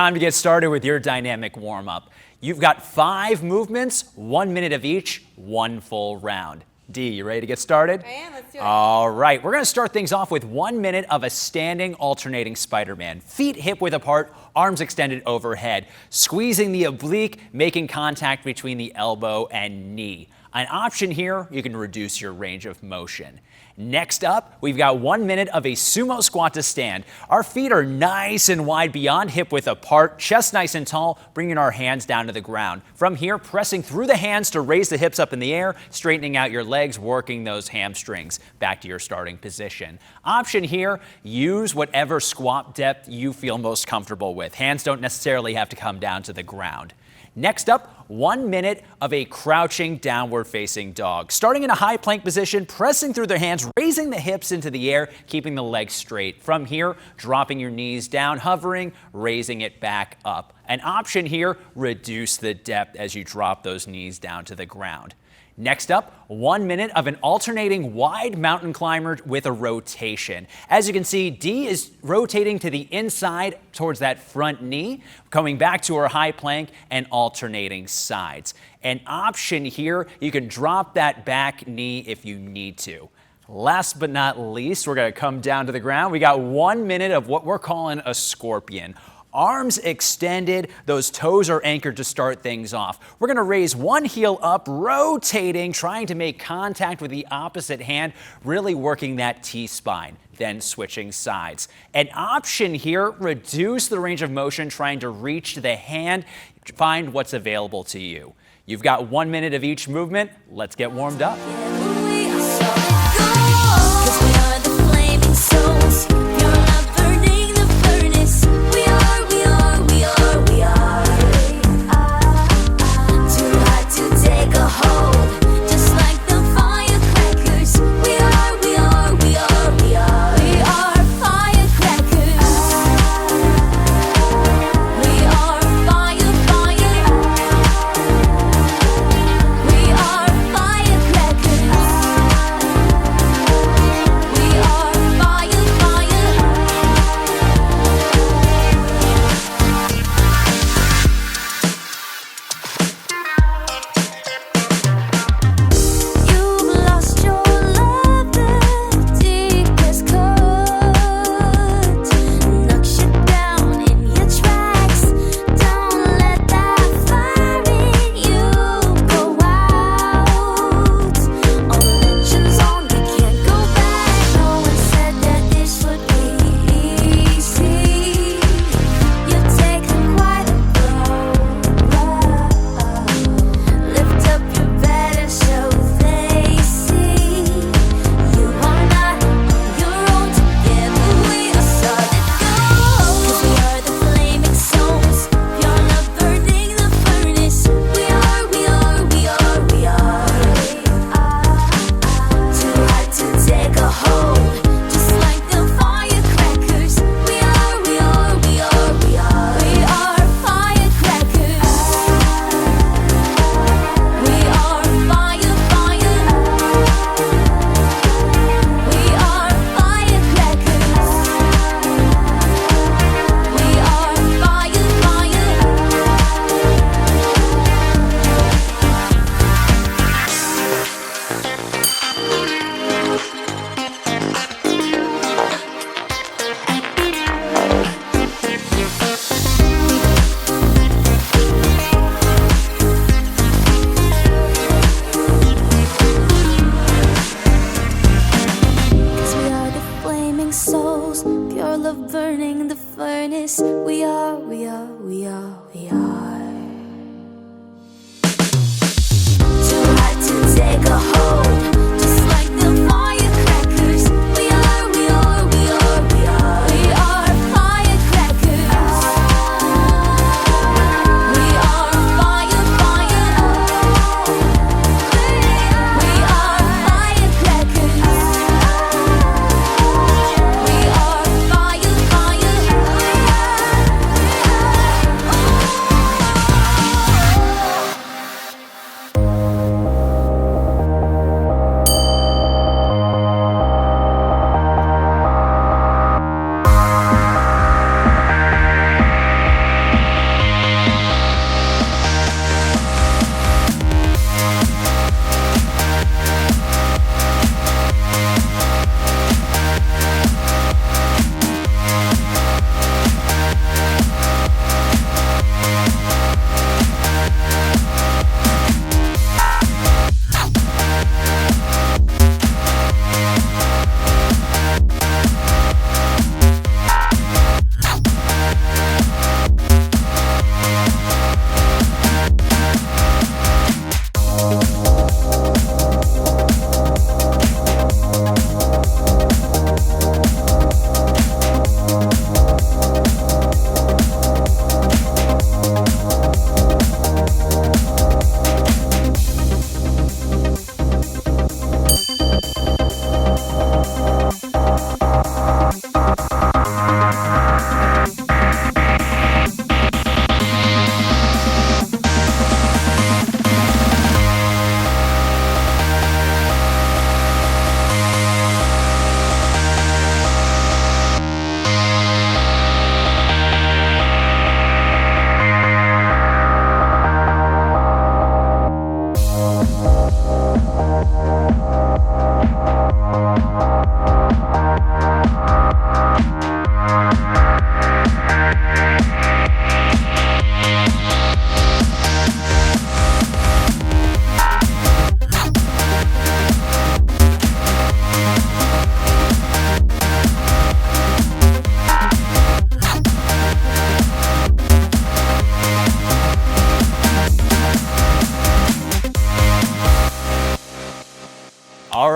time to get started with your dynamic warm-up. You've got 5 movements, 1 minute of each, 1 full round. Dee, you ready to get started? I am. Let's do it. All right, we're going to start things off with 1 minute of a standing alternating Spider-Man. Feet hip-width apart, arms extended overhead, squeezing the oblique, making contact between the elbow and knee. An option here, you can reduce your range of motion. Next up, we've got 1 minute of a sumo squat to stand. Our feet are nice and wide beyond hip width apart, chest nice and tall, bringing our hands down to the ground. From here, pressing through the hands to raise the hips up in the air, straightening out your legs, working those hamstrings back to your starting position. Option here, use whatever squat depth you feel most comfortable with. Hands don't necessarily have to come down to the ground. Next up, 1 minute of a crouching downward facing dog. Starting in a high plank position, pressing through the hands, raising the hips into the air, keeping the legs straight. From here, dropping your knees down, hovering, raising it back up. An option here, reduce the depth as you drop those knees down to the ground. Next up, 1 minute of an alternating wide mountain climber with a rotation. As you can see, Dee is rotating to the inside towards that front knee, coming back to her high plank and alternating sides. An option here, you can drop that back knee if you need to. Last but not least, we're going to come down to the ground. We got 1 minute of what we're calling a scorpion. Arms extended, those toes are anchored to start things off. We're going to raise one heel up, rotating, trying to make contact with the opposite hand, really working that T-spine, then switching sides. An option here, reduce the range of motion, trying to reach the hand, find what's available to you. You've got 1 minute of each movement. Let's get warmed up.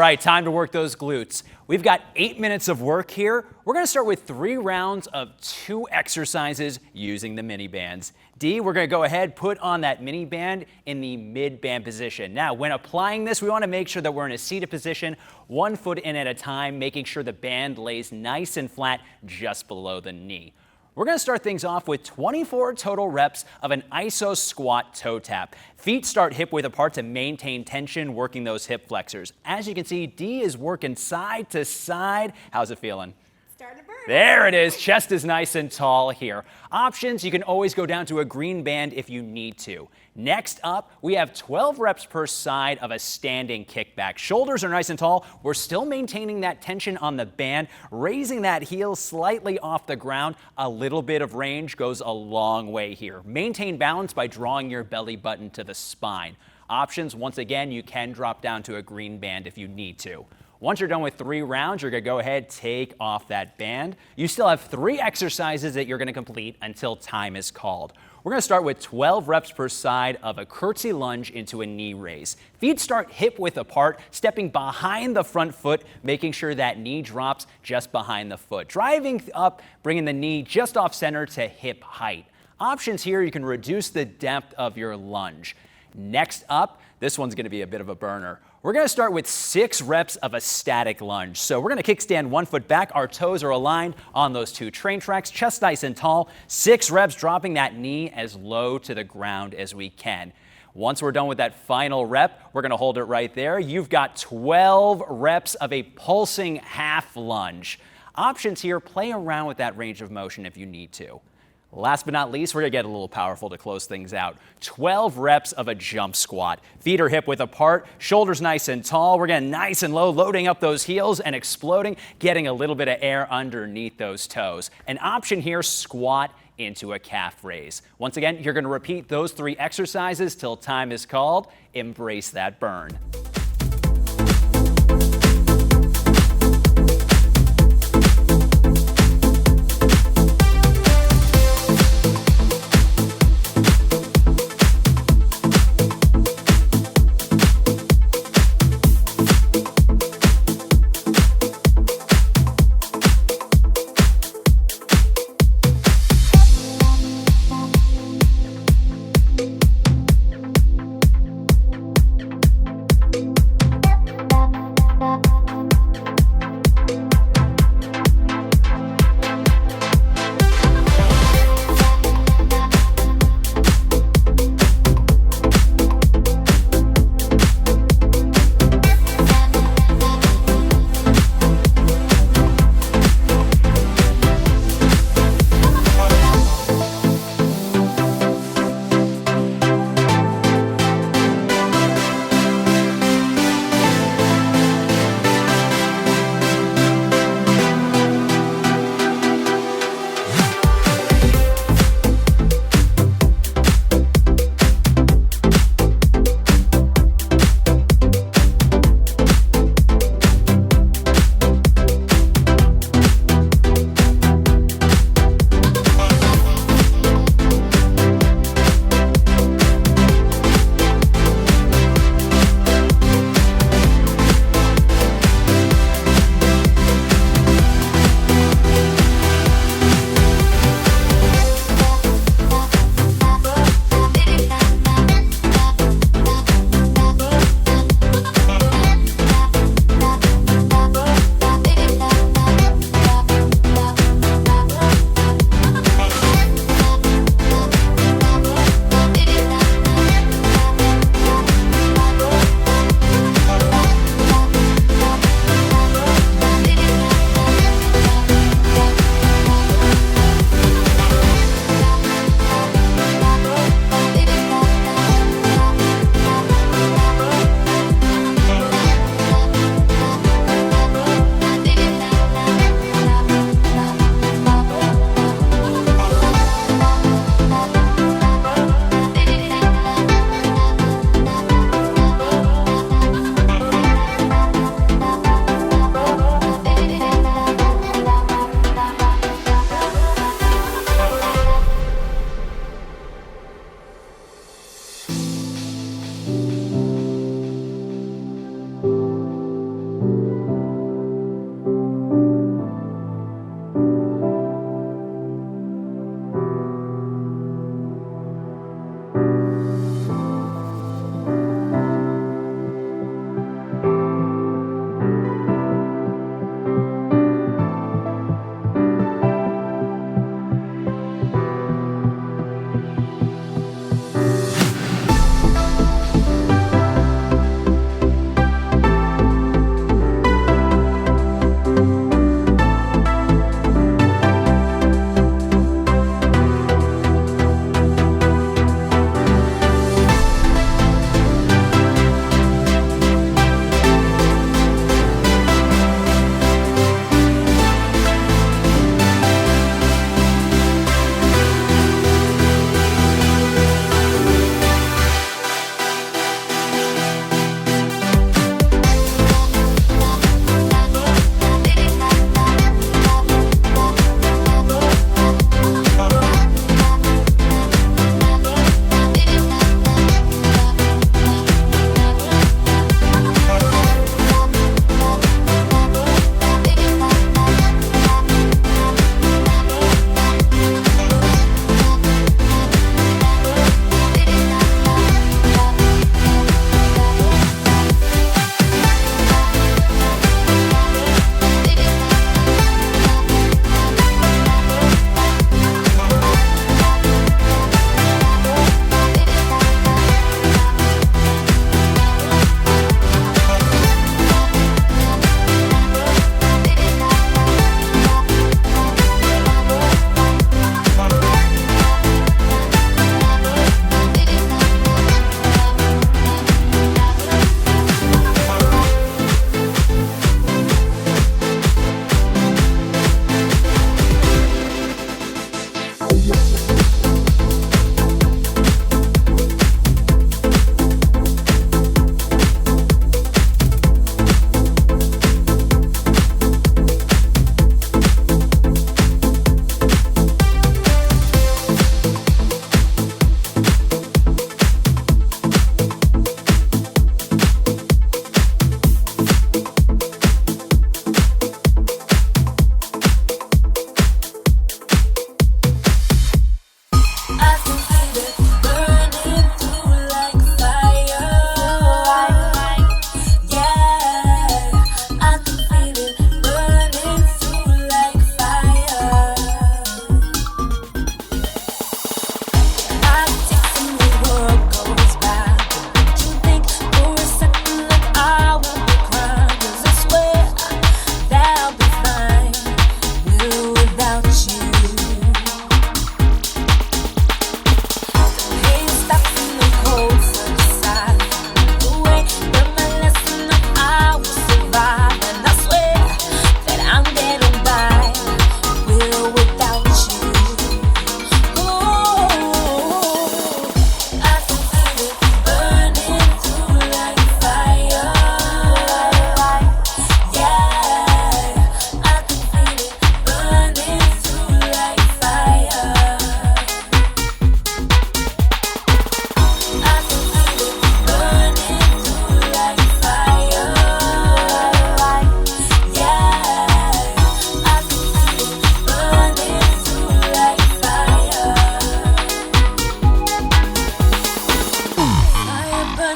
right, time to work those glutes. We've got 8 minutes of work here. We're gonna start with 3 rounds of 2 exercises using the mini bands. D, we're gonna go ahead, put on that mini band in the mid band position. Now, when applying this, we wanna make sure that we're in a seated position, 1 foot in at a time, making sure the band lays nice and flat just below the knee. We're gonna start things off with 24 total reps of an iso squat toe tap. Feet start hip width apart to maintain tension, working those hip flexors. As you can see, D is working side to side. How's it feeling? Starting to burn. There it is. Chest is nice and tall here. Options, you can always go down to a green band if you need to. Next up, we have 12 reps per side of a standing kickback. Shoulders are nice and tall. We're still maintaining that tension on the band, raising that heel slightly off the ground. A little bit of range goes a long way here. Maintain balance by drawing your belly button to the spine. Options, once again, you can drop down to a green band if you need to. Once you're done with 3 rounds, you're gonna go ahead, take off that band. You still have 3 exercises that you're gonna complete until time is called. We're gonna start with 12 reps per side of a curtsy lunge into a knee raise. Feet start hip width apart, stepping behind the front foot, making sure that knee drops just behind the foot. Driving up, bringing the knee just off center to hip height. Options here, you can reduce the depth of your lunge. Next up, this one's gonna be a bit of a burner. We're gonna start with 6 reps of a static lunge. So we're gonna kickstand 1 foot back, our toes are aligned on those 2 train tracks, chest nice and tall, 6 reps, dropping that knee as low to the ground as we can. Once we're done with that final rep, we're gonna hold it right there. You've got 12 reps of a pulsing half lunge. Options here, play around with that range of motion if you need to. Last but not least, we're gonna get a little powerful to close things out. 12 reps of a jump squat. Feet are hip width apart, shoulders nice and tall. We're getting nice and low, loading up those heels and exploding, getting a little bit of air underneath those toes. An option here, squat into a calf raise. Once again, you're gonna repeat those 3 exercises till time is called. Embrace that burn.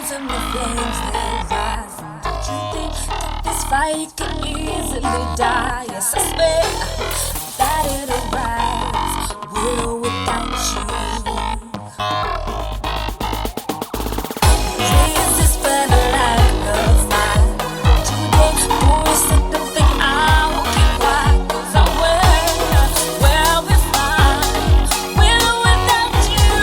so many flames that rise. Don't you think that this fight could easily die? Yes, I swear that it'll rise, will without you. Resist but a lack of mine. Today, boys, don't think I won't keep quiet, 'cause I will be fine, will without you.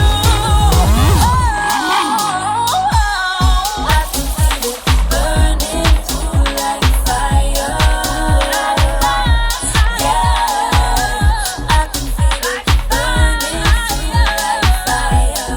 I can feel it burning through like fire. Yeah, I can feel it burning through like fire.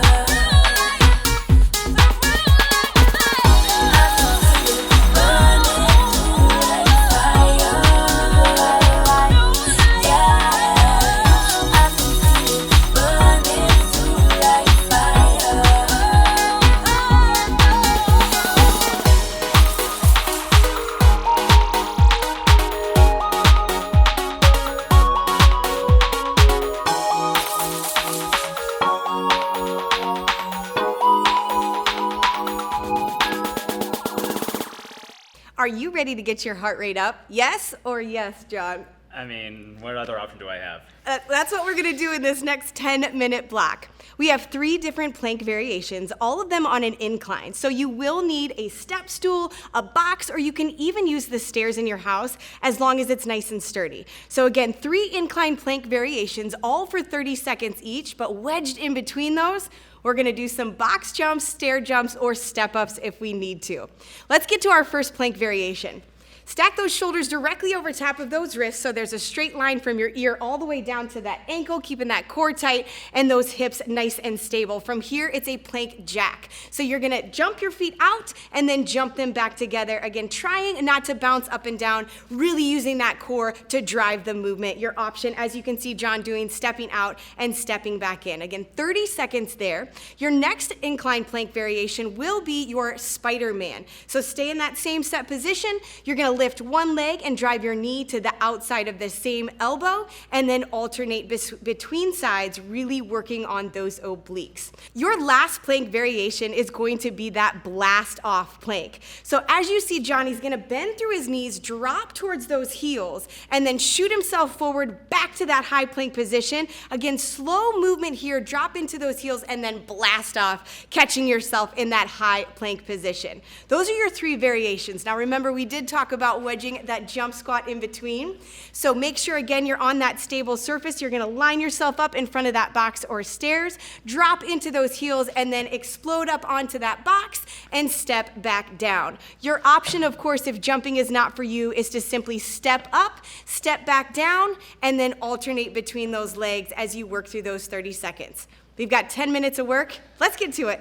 Are you ready to get your heart rate up? Yes or yes, John? I mean, what other option do I have? That's what we're gonna do in this next 10-minute block. We have 3 different plank variations, all of them on an incline. So you will need a step stool, a box, or you can even use the stairs in your house as long as it's nice and sturdy. So again, 3 incline plank variations, all for 30 seconds each, but wedged in between those, we're gonna do some box jumps, stair jumps, or step ups if we need to. Let's get to our first plank variation. Stack those shoulders directly over top of those wrists so there's a straight line from your ear all the way down to that ankle, keeping that core tight and those hips nice and stable. From here, it's a plank jack. So you're gonna jump your feet out and then jump them back together. Again, trying not to bounce up and down, really using that core to drive the movement. Your option, as you can see John doing, stepping out and stepping back in. Again, 30 seconds there. Your next incline plank variation will be your Spider-Man. So stay in that same set position. You're gonna lift one leg and drive your knee to the outside of the same elbow, and then alternate between sides, really working on those obliques. Your last plank variation is going to be that blast off plank. So as you see John, he's gonna bend through his knees, drop towards those heels, and then shoot himself forward back to that high plank position. Again, slow movement here, drop into those heels, and then blast off, catching yourself in that high plank position. Those are your 3 variations. Now remember, we did talk about wedging that jump squat in between. So make sure, again, you're on that stable surface. You're gonna line yourself up in front of that box or stairs, drop into those heels, and then explode up onto that box and step back down. Your option, of course, if jumping is not for you, is to simply step up, step back down, and then alternate between those legs as you work through those 30 seconds. We've got 10 minutes of work. Let's get to it.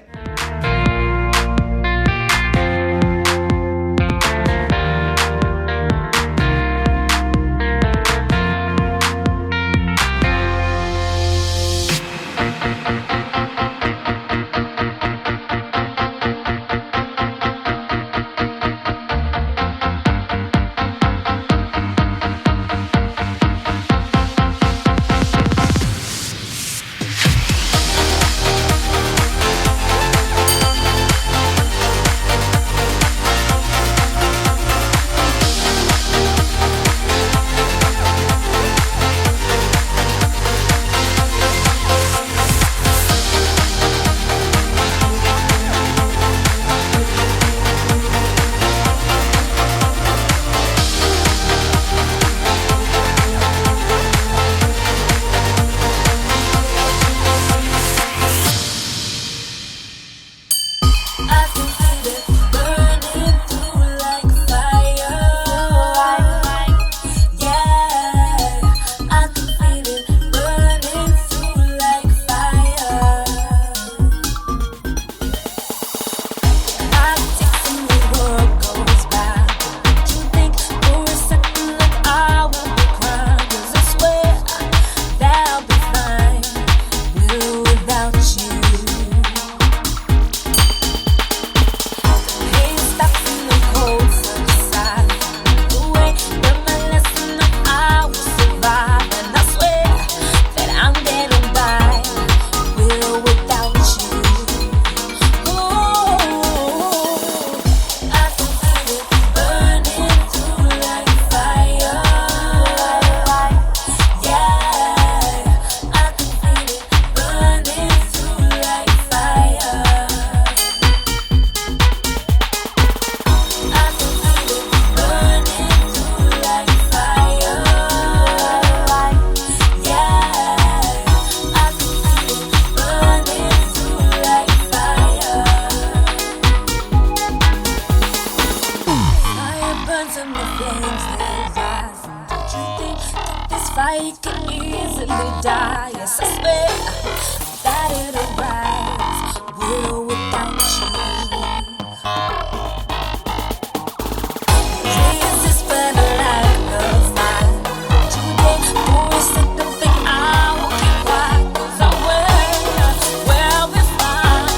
can easily die. Yes, I swear that it'll rise with or without you. Raise this banner like a fire. Today, boys, I don't think I will keep quiet, 'cause I will be fine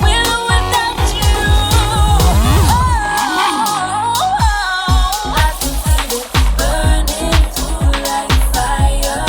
with or without you. I can feel it burning through like fire.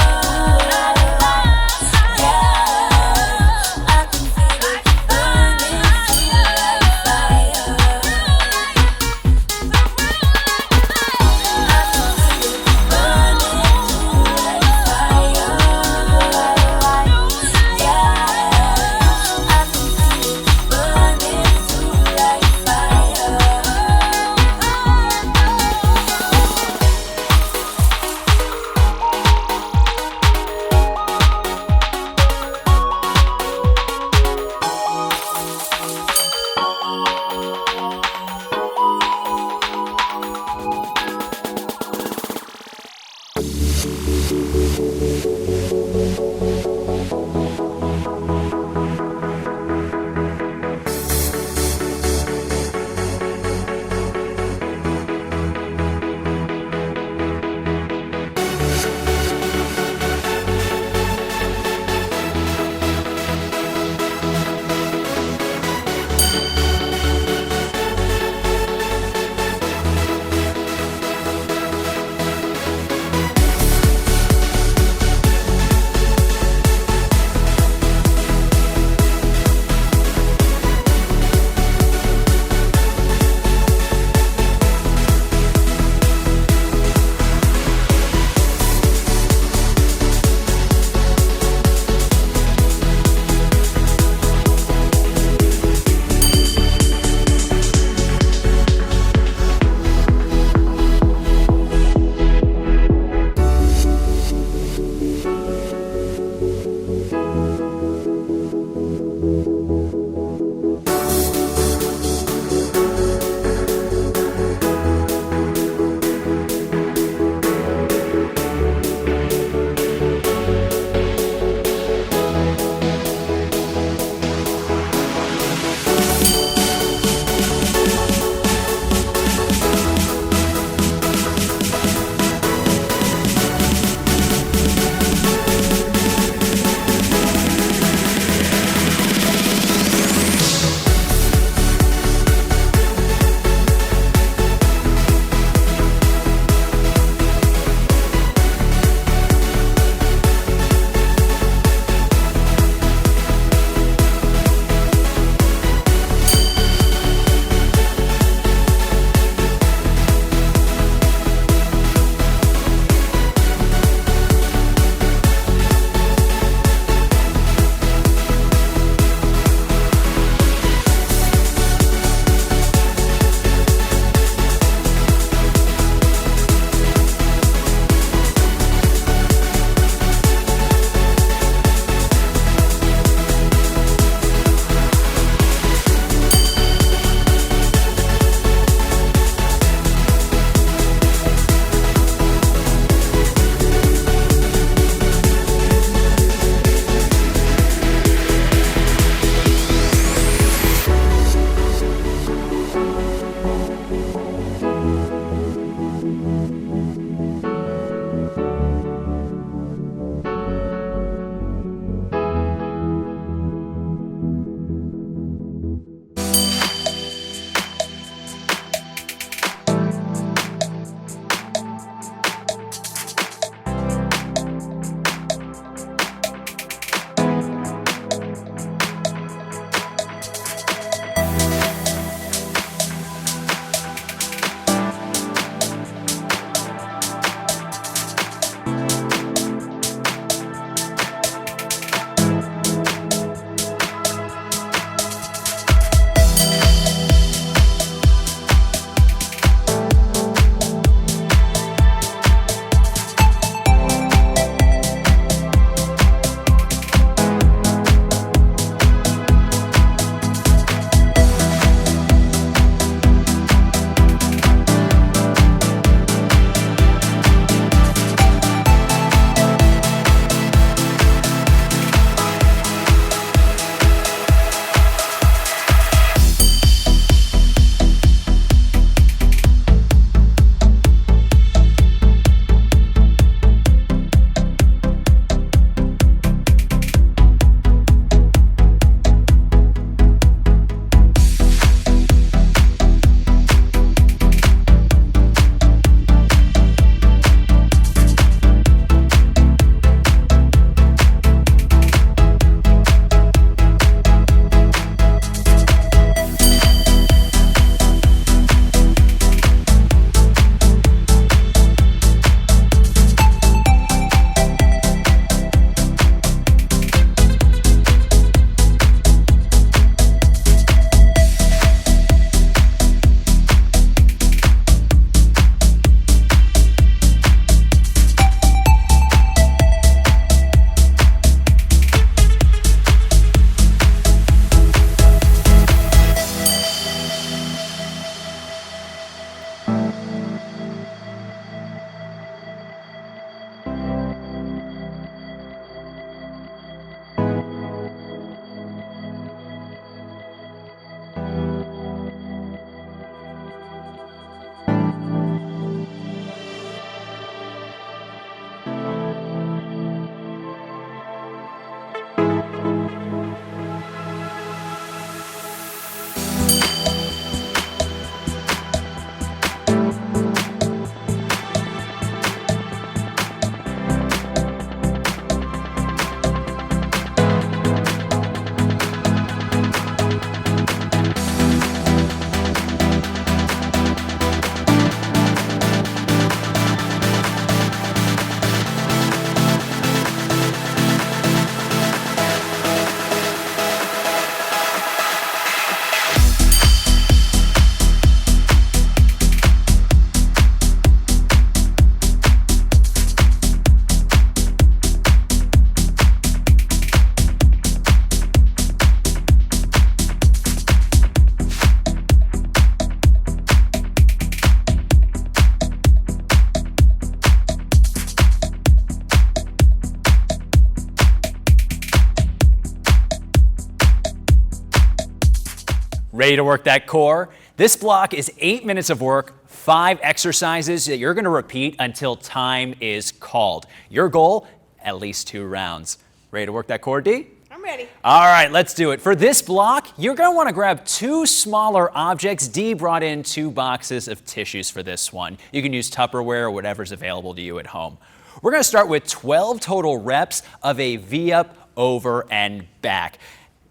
Ready to work that core? This block is 8 minutes of work, 5 exercises that you're going to repeat until time is called. Your goal, at least 2 rounds. Ready to work that core, D? I'm ready. All right, let's do it. For this block, you're going to want to grab 2 smaller objects. D brought in 2 boxes of tissues for this one. You can use Tupperware or whatever's available to you at home. We're going to start with 12 total reps of a V-up, over, and back.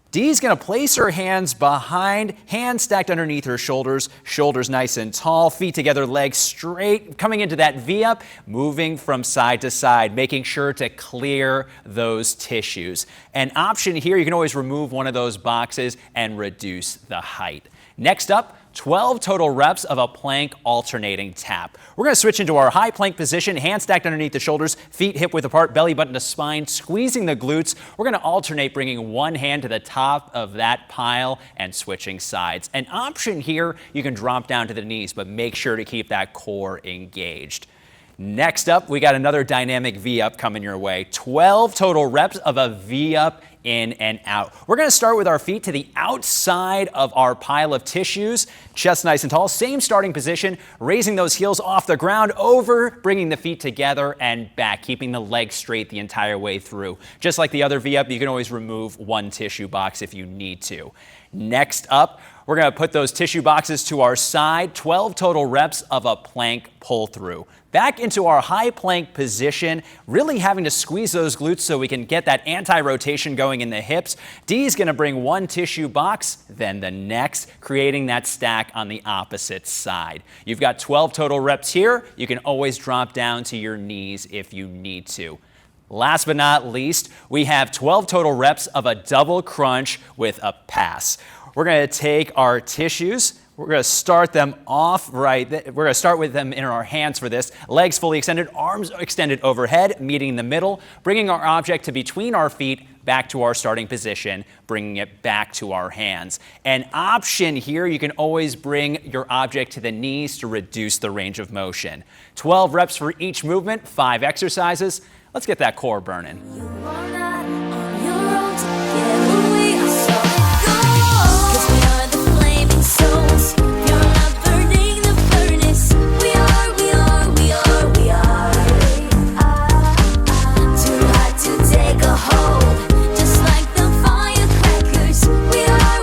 Dee's going to place her hands behind, hands stacked underneath her shoulders, shoulders nice and tall, feet together, legs straight, coming into that V-up, moving from side to side, making sure to clear those tissues. An option here, you can always remove one of those boxes and reduce the height. Next up, 12 total reps of a plank alternating tap. We're going to switch into our high plank position, hands stacked underneath the shoulders, feet hip width apart, belly button to spine, squeezing the glutes. We're going to alternate bringing one hand to the top of that pile and switching sides. An option here, you can drop down to the knees, but make sure to keep that core engaged. Next up, we got another dynamic V-up coming your way. 12 total reps of a V-up in and out. We're going to start with our feet to the outside of our pile of tissues, chest nice and tall, same starting position, raising those heels off the ground, over, bringing the feet together and back, keeping the legs straight the entire way through. Just like the other V-up, you can always remove one tissue box if you need to. Next up, we're going to put those tissue boxes to our side, 12 total reps of a plank pull through. Back into our high plank position, really having to squeeze those glutes so we can get that anti-rotation going in the hips. Dee's going to bring one tissue box, then the next, creating that stack on the opposite side. You've got 12 total reps here. You can always drop down to your knees if you need to. Last but not least, we have 12 total reps of a double crunch with a pass. We're going to take our tissues. We're going to start them off right. We're going to start with them in our hands for this. Legs fully extended, arms extended overhead, meeting the middle, bringing our object to between our feet, back to our starting position, bringing it back to our hands. An option here, you can always bring your object to the knees to reduce the range of motion. 12 reps for each movement, 5 exercises. Let's get that core burning. Too hot to take a hold, just like the firecrackers. We are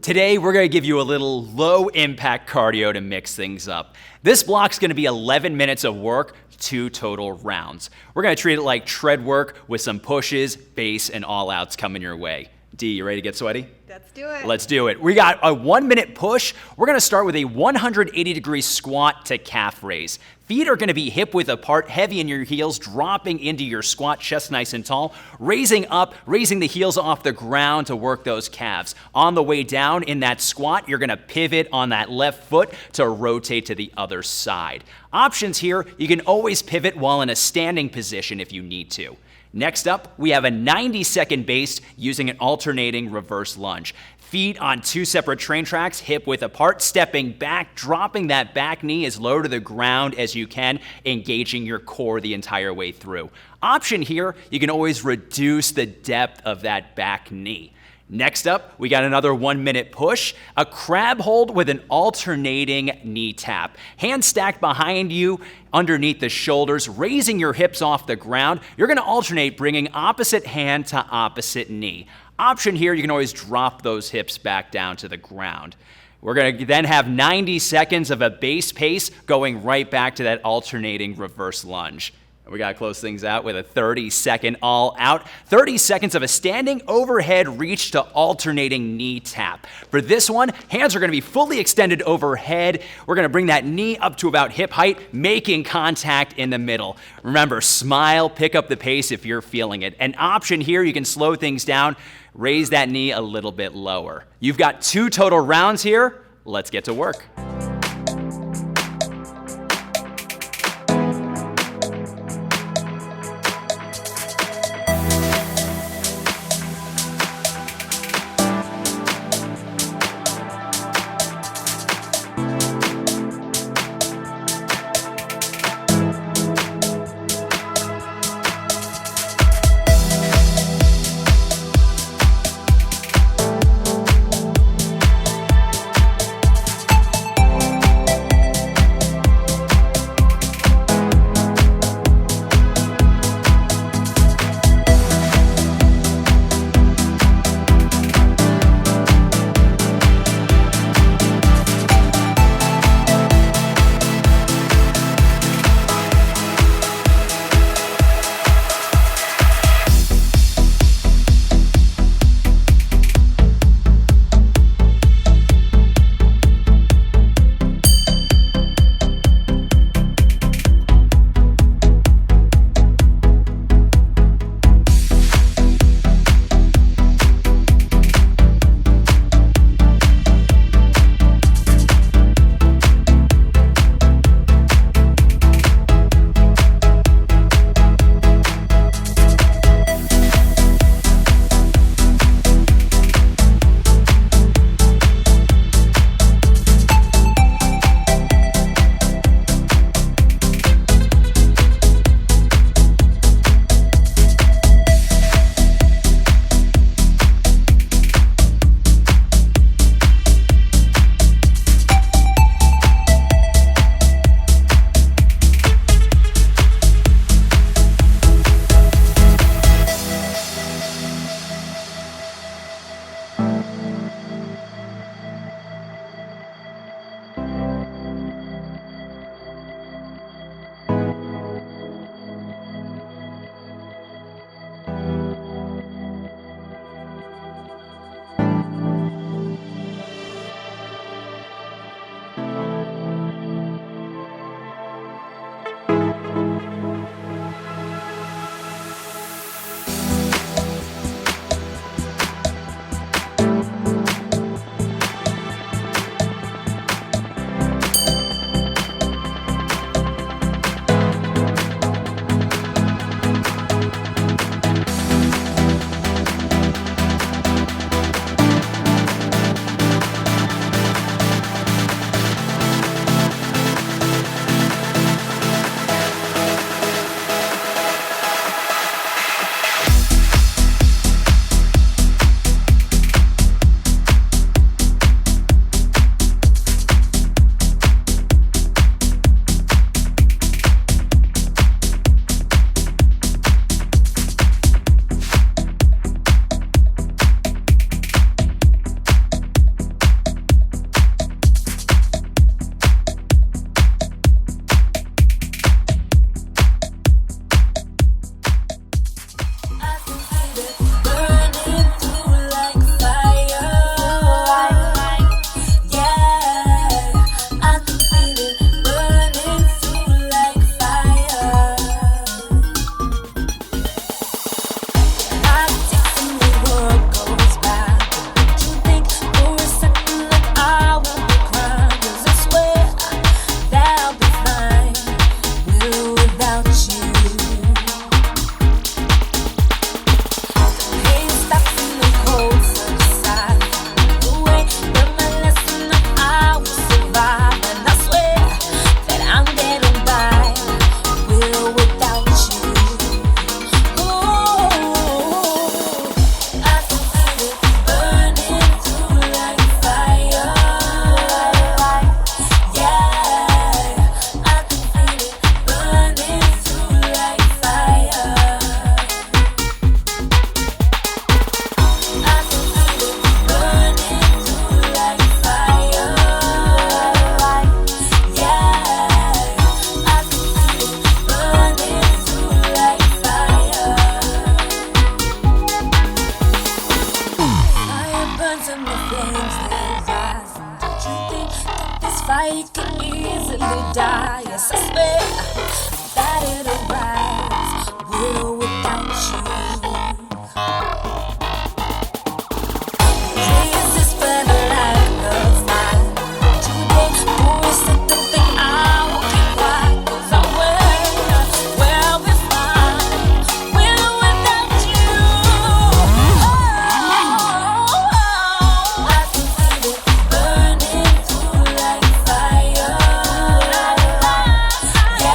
Today, we're gonna give you a little low impact cardio to mix things up. This block's gonna be 11 minutes of work, 2 total rounds. We're gonna treat it like tread work with some pushes, base, and all outs coming your way. D, you ready to get sweaty? Let's do it. Let's do it. We got a 1-minute push. We're gonna start with a 180-degree squat to calf raise. Feet are gonna be hip width apart, heavy in your heels, dropping into your squat, chest nice and tall, raising up, raising the heels off the ground to work those calves. On the way down in that squat, you're gonna pivot on that left foot to rotate to the other side. Options here, you can always pivot while in a standing position if you need to. Next up, we have a 90-second base using an alternating reverse lunge. Feet on 2 separate train tracks, hip width apart, stepping back, dropping that back knee as low to the ground as you can, engaging your core the entire way through. Option here, you can always reduce the depth of that back knee. Next up, we got another 1-minute push, a crab hold with an alternating knee tap. Hands stacked behind you, underneath the shoulders, raising your hips off the ground. You're gonna alternate bringing opposite hand to opposite knee. Option here, you can always drop those hips back down to the ground. We're gonna then have 90 seconds of a base pace going right back to that alternating reverse lunge. We gotta close things out with a 30-second all out. 30 seconds of a standing overhead reach to alternating knee tap. For this one, hands are gonna be fully extended overhead. We're gonna bring that knee up to about hip height, making contact in the middle. Remember, smile, pick up the pace if you're feeling it. An option here, you can slow things down, raise that knee a little bit lower. You've got 2 total rounds here. Let's get to work. yes, I swear that it'll rise with or without you. Raise this banner like a fire. Today, boys, sit and think I will keep quiet, 'cause I will be fine with or without you. I can feel it burning through like fire. Yeah,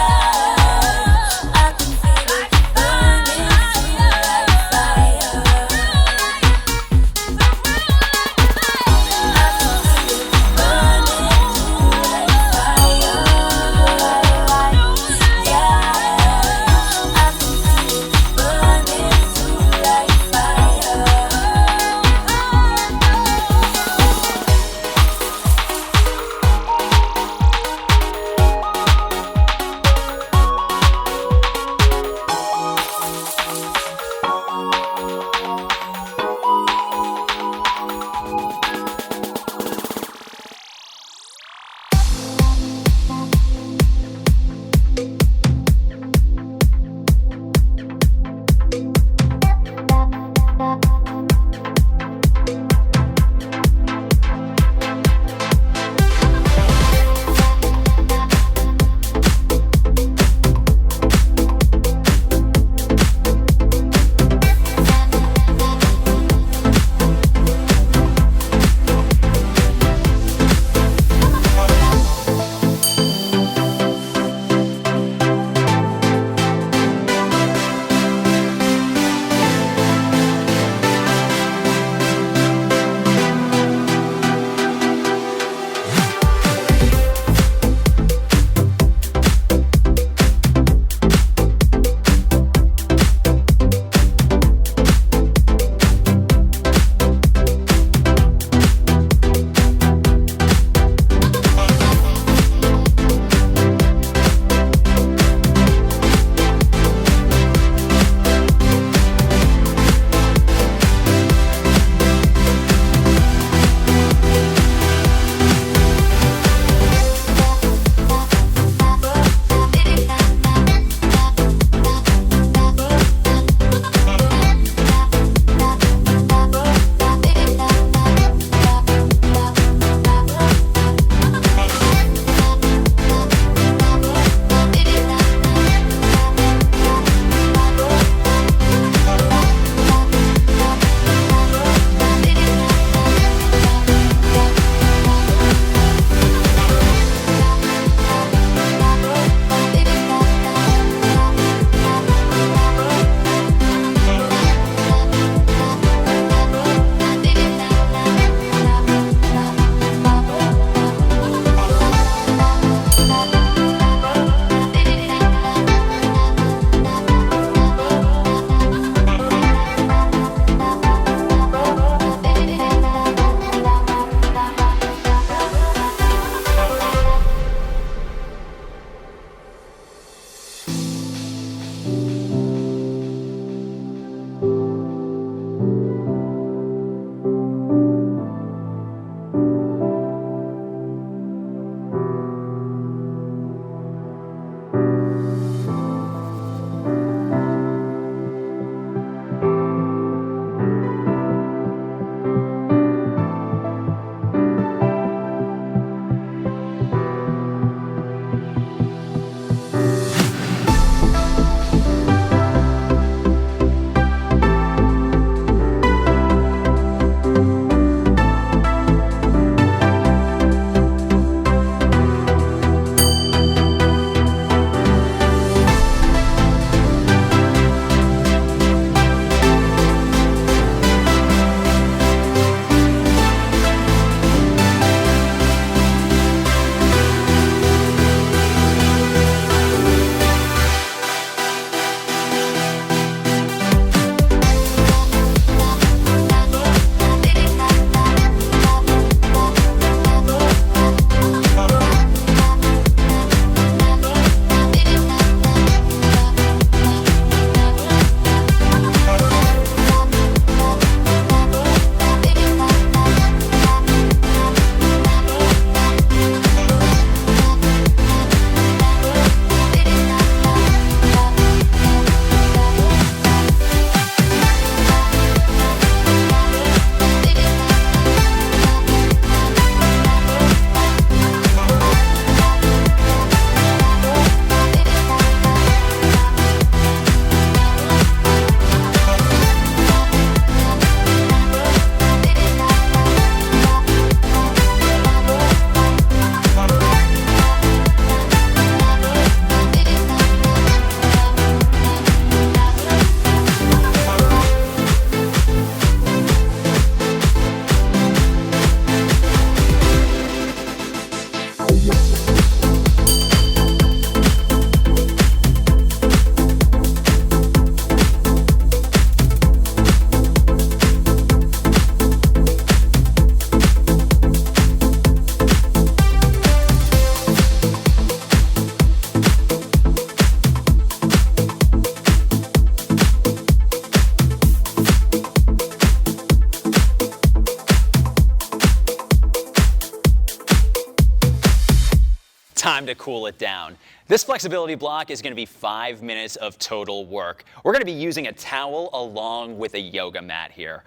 to cool it down. This flexibility block is going to be 5 minutes of total work. We're going to be using a towel along with a yoga mat here.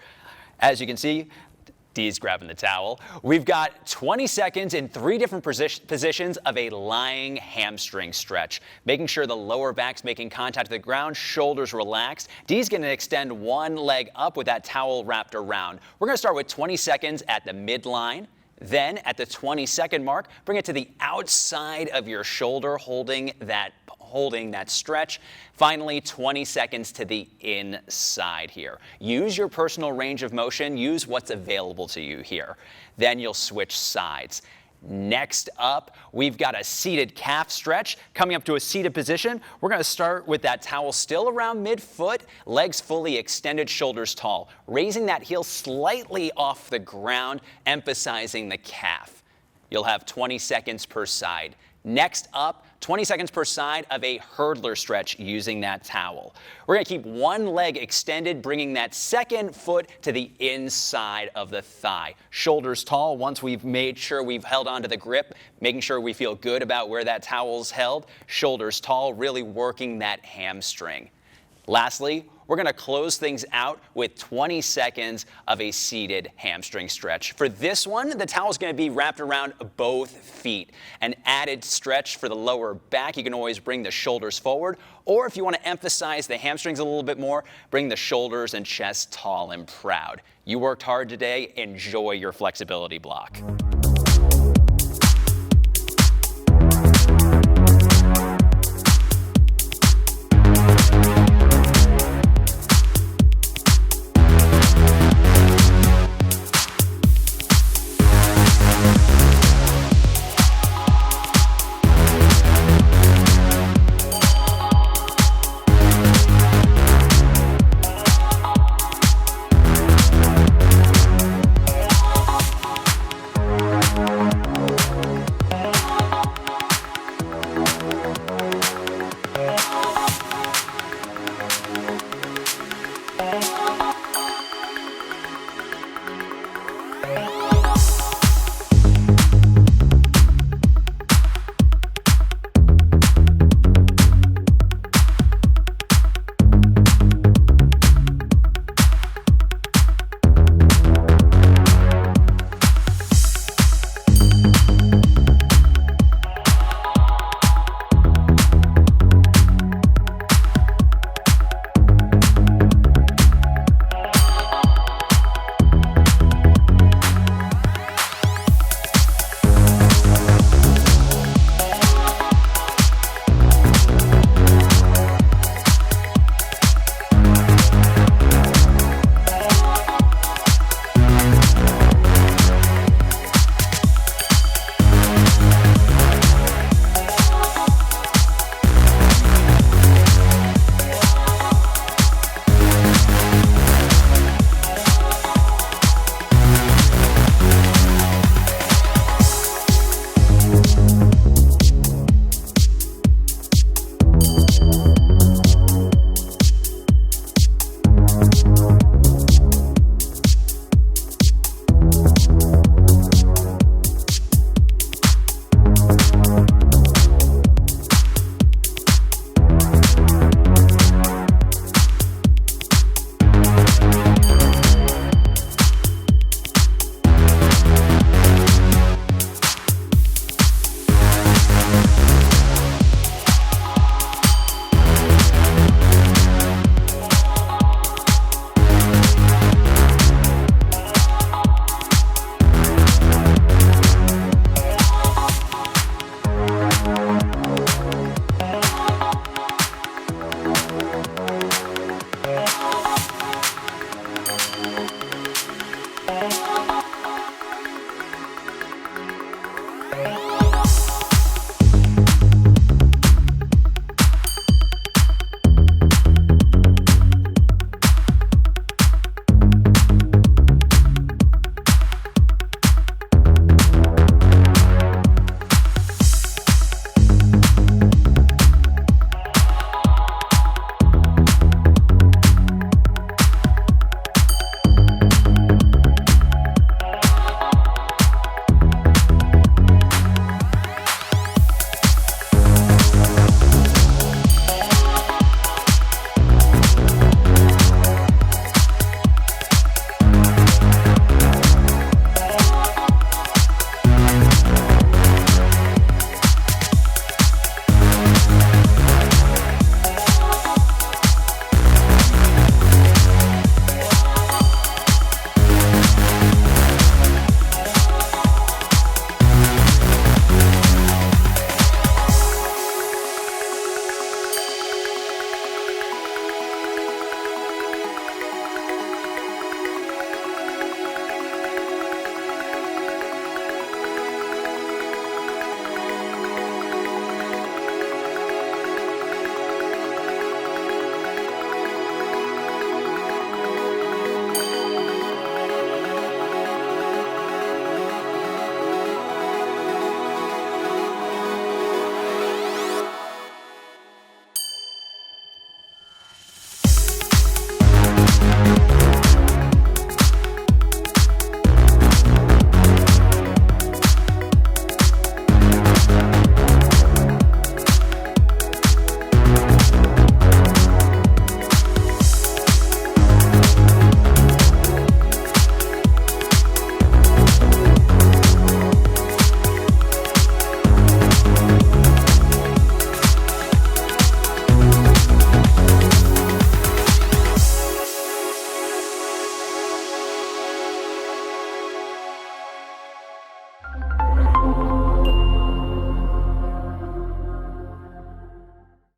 As you can see, Dee's grabbing the towel. We've got 20 seconds in 3 different positions of a lying hamstring stretch, making sure the lower back's making contact with the ground, shoulders relaxed. Dee's going to extend one leg up with that towel wrapped around. We're going to start with 20 seconds at the midline. Then at the 20-second mark, bring it to the outside of your shoulder, holding that stretch. Finally, 20 seconds to the inside here. Use your personal range of motion. Use what's available to you here. Then you'll switch sides. Next up, we've got a seated calf stretch. Coming up to a seated position, we're going to start with that towel still around midfoot, legs fully extended, shoulders tall. Raising that heel slightly off the ground, emphasizing the calf. You'll have 20 seconds per side. Next up, 20 seconds per side of a hurdler stretch using that towel. We're going to keep one leg extended, bringing that second foot to the inside of the thigh. Shoulders tall once we've made sure we've held onto the grip, making sure we feel good about where that towel's held. Shoulders tall, really working that hamstring. Lastly, we're going to close things out with 20 seconds of a seated hamstring stretch. For this one, the towel is going to be wrapped around both feet. An added stretch for the lower back. You can always bring the shoulders forward, or if you want to emphasize the hamstrings a little bit more, bring the shoulders and chest tall and proud. You worked hard today. Enjoy your flexibility block.